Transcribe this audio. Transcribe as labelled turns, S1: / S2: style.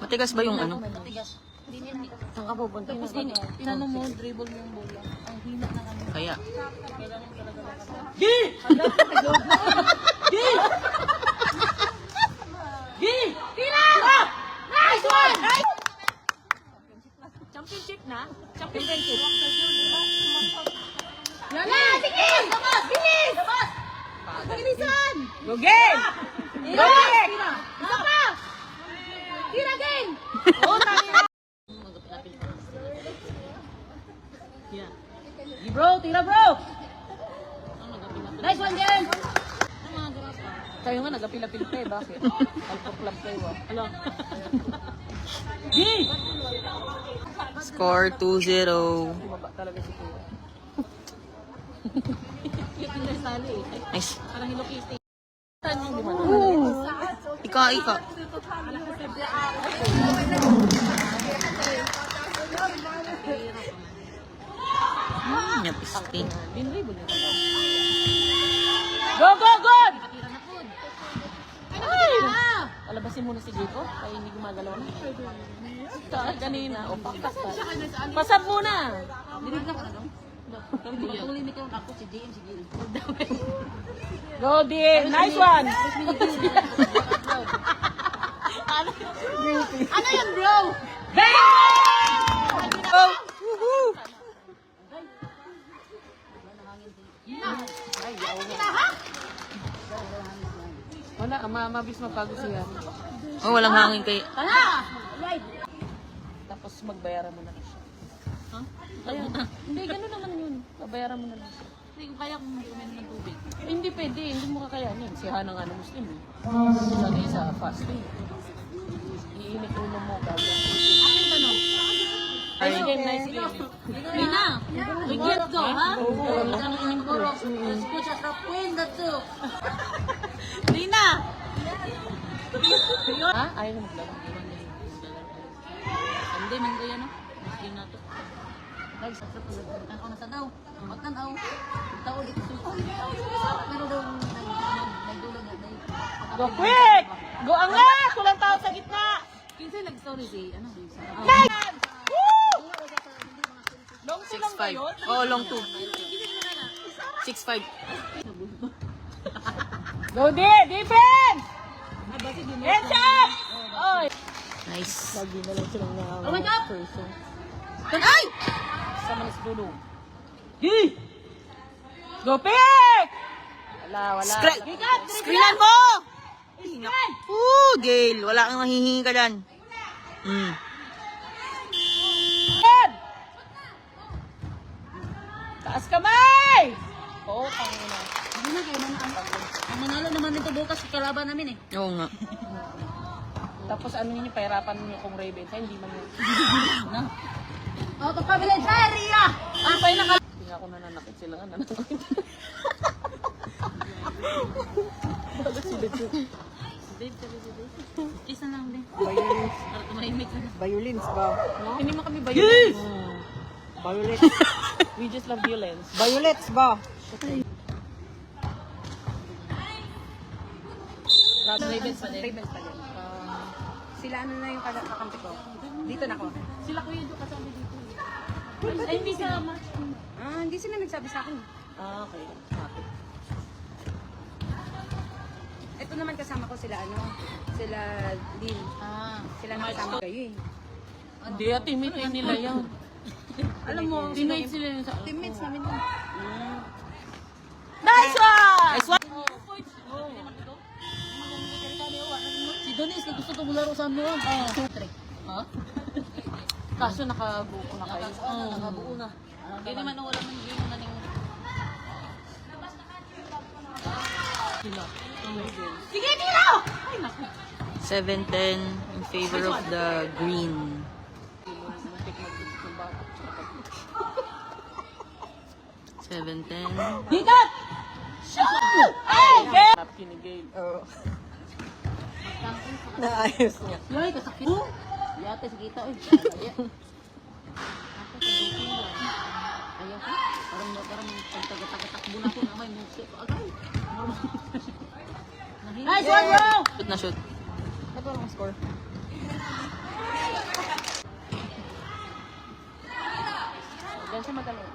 S1: Matigas ba yung ano?
S2: Matigas. Saan ka pupunta? Tapos tinanong mo, dribble mo yung bola. Ang hina na kami.
S1: Kaya.
S2: Kailangan talaga nakasama.
S1: Gi! Gi! Gi! Tira! Nice one! Championship na? Championship.
S2: Lala! Sige! Labas! Bilis! Labas! Bilisan!
S1: Go game! Go game!
S2: Isa pa! Tira game!
S1: Oh, tayo! Yeah. Bro, tira bro!
S2: Nice one, Jen!
S1: Kayo nga nagapila-pila pa eh, bakit? Alpo-club kayo ah. Hello? Di! Score 2-0. Bumaba talaga si Kuya.
S2: Cute yung sali eh.
S1: Nice.
S2: Parang Hello Kitty.
S1: Ika. Napisti. Go, go, go! Ay! Palabasin muna si Jiko, kaya hindi gumagalaw na. Kanina, o pakas pa. Pasap muna!
S2: Dinig na ka na, no? Kung limit yung ako, si DM, si Gil.
S1: Go, Dean! Nice one!
S2: Ano yun, bro?
S1: Bang! Go! Woohoo! Wala, mabis mapagod siya. Oh, walang hangin kay...
S2: Tala! Right!
S1: Tapos magbayaran mo na lang siya. Huh? Kaya, hindi, gano'n naman yun. Babayaran mo na lang siya.
S2: Hindi ko kaya kung uminom ng tubig.
S1: Hindi pwede, hindi mo kakayanin. Si Hanang ano Muslim eh. Lagi sa fasting. Iinit ulo mo, gagawin.
S2: Aking tanong.
S1: Nice game, nice game.
S2: Lina, we get go, ha? Escucha sa puwenda to. Lina!
S1: Ha? Ayaw na maglaro.
S2: Hindi, mangga yan, no? Muslim na to. Ako na sa daw. Magtanaw. Tao dito sa pero daw, nagdulog na.
S1: Go quick! Go angas! Walang tao sa gitna!
S2: Kinsa nag-story si, ano?
S1: Long 6'5". Oo, long 2. 6'5". Go di! Defense! Hands up! Oy! Nice. Lagi na lang silang na
S2: Oh my God!
S1: person.
S2: Ay!
S1: Sama na si Dulo. Di! Go pick! Wala. Screenan mo! Gail. Wala kang mahihingi ka dyan. Taas kamay! Oo, pangina.
S2: Hindi na kayo ang manalo naman nito bukas sa kalaban namin eh.
S1: Oo nga. Tapos ano yun yung pahirapan niyo kung Raven. Kaya hindi man yun.
S2: No? Oh, kapabila sa area!
S1: Ano pa yung naka... Hindi nga ako nananakit sila nga nananakit. Bakit sila dyan?
S2: Babe, sabi si Babe. Kiss na lang din.
S3: Violins.
S2: Para tumahimik ka na.
S3: Violins ba?
S1: No? Hindi mo kami violence.
S3: Violets.
S1: We just love violence.
S3: Violets ba?
S1: Ravens pa din.
S3: Ravens pa din. Sila ano na yung kakampi ko? Dito na ako.
S1: Sila kuya doon kasama dito. Ay, hindi sila match.
S3: Hindi sila nagsabi sa akin.
S1: Okay. Happy.
S3: Ito naman kasama ko sila sila Lil. Sila nakasama kayo eh.
S1: Hindi, teammate na nila yan.
S3: Alam mo,
S1: Teammate sila yun sa...
S3: teammates namin yun.
S1: Nice one! Nice one!
S2: Si Donis, kung gusto itong laro sa ano? Ha?
S1: Kaso nakabuo na kayo.
S2: Nakabuo na. Hindi naman wala man game na ning...
S1: Sila.
S2: Sige, Tilo!
S1: 7-10 in favor of the green. 7-10.
S2: Bigat!
S1: Ay! Happy ni Gail.
S3: Oo. Naayos niya.
S2: Yoy, kasakit. Yate, sige ito eh. Ayaw ko. Parang pagtagatakbo na ko na may musik. Agay. Nice one, bro!
S1: Shoot na shoot.
S3: Ito lang score.
S1: Diyan siya magaling.